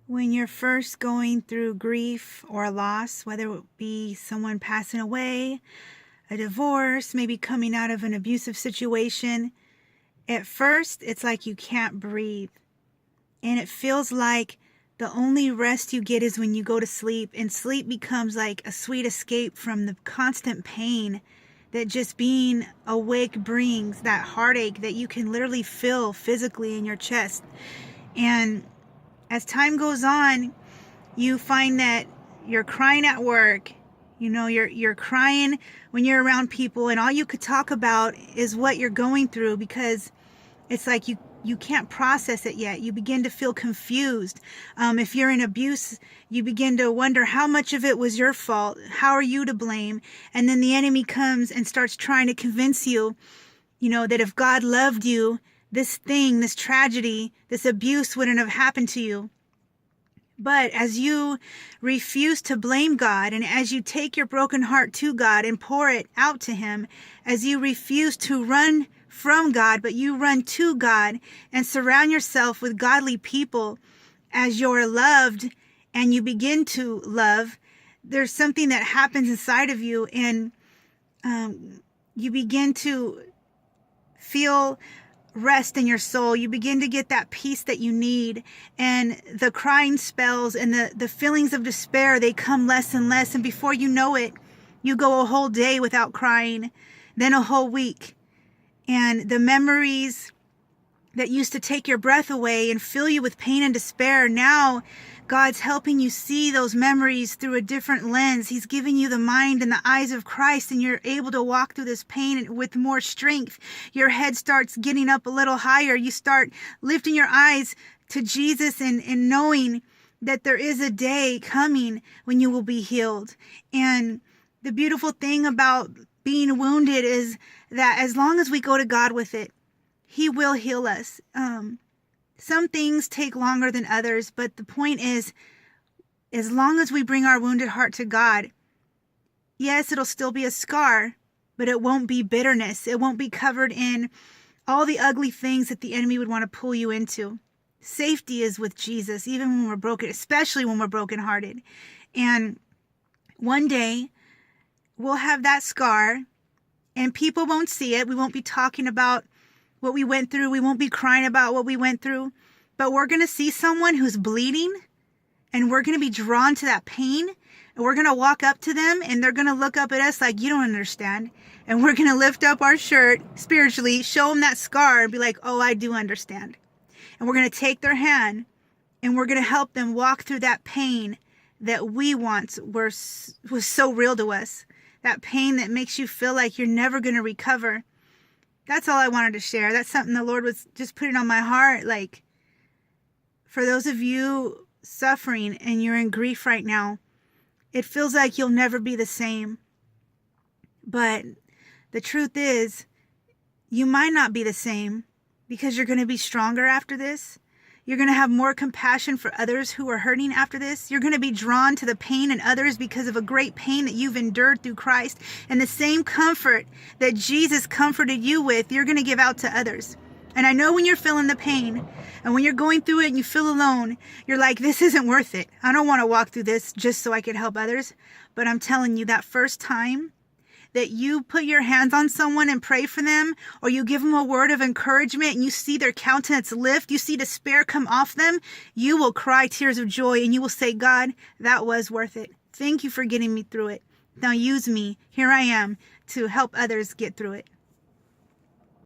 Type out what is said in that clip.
When you're first going through grief or a loss, whether it be someone passing away, a divorce, maybe coming out of an abusive situation, at first it's like you can't breathe. And it feels like the only rest you get is when you go to sleep, and sleep becomes like a sweet escape from the constant pain that just being awake brings, that heartache that you can literally feel physically in your chest. And as time goes on, you find that you're crying at work. You're crying when you're around people, and all you could talk about is what you're going through, because it's like you can't process it yet. You begin to feel confused. If you're in abuse, you begin to wonder how much of it was your fault. How are you to blame? And then the enemy comes and starts trying to convince you, that if God loved you, this thing, this tragedy, this abuse wouldn't have happened to you. But as you refuse to blame God, and as you take your broken heart to God and pour it out to Him, as you refuse to run from God, but you run to God and surround yourself with godly people as you're loved and you begin to love, there's something that happens inside of you, and you begin to feel rest in your soul. You begin to get that peace that you need, and the crying spells and the feelings of despair, they come less and less, and before you know it, you go a whole day without crying, then a whole week. And the memories that used to take your breath away and fill you with pain and despair, now God's helping you see those memories through a different lens. He's giving you the mind and the eyes of Christ, and you're able to walk through this pain with more strength. Your head starts getting up a little higher. You start lifting your eyes to Jesus and knowing that there is a day coming when you will be healed. And the beautiful thing about being wounded is that as long as we go to God with it, He will heal us. Some things take longer than others, but the point is, as long as we bring our wounded heart to God, yes, it'll still be a scar, but it won't be bitterness. It won't be covered in all the ugly things that the enemy would want to pull you into. Safety is with Jesus, even when we're broken, especially when we're brokenhearted. And one day, we'll have that scar, and people won't see it. We won't be talking about what we went through. We won't be crying about what we went through. But we're going to see someone who's bleeding, and we're going to be drawn to that pain, and we're going to walk up to them, and they're going to look up at us like, you don't understand. And we're going to lift up our shirt spiritually, show them that scar, and be like, oh, I do understand. And we're going to take their hand, and we're going to help them walk through that pain that we once was so real to us. That pain that makes you feel like you're never going to recover. That's all I wanted to share. That's something the Lord was just putting on my heart. Like, for those of you suffering and you're in grief right now, it feels like you'll never be the same. But the truth is, you might not be the same, because you're going to be stronger after this. You're going to have more compassion for others who are hurting after this. You're going to be drawn to the pain in others because of a great pain that you've endured through Christ. And the same comfort that Jesus comforted you with, you're going to give out to others. And I know when you're feeling the pain and when you're going through it and you feel alone, you're like, this isn't worth it. I don't want to walk through this just so I can help others. But I'm telling you, that first time that you put your hands on someone and pray for them, or you give them a word of encouragement and you see their countenance lift, you see despair come off them, you will cry tears of joy, and you will say, God, that was worth it. Thank you for getting me through it. Now use me. Here I am to help others get through it.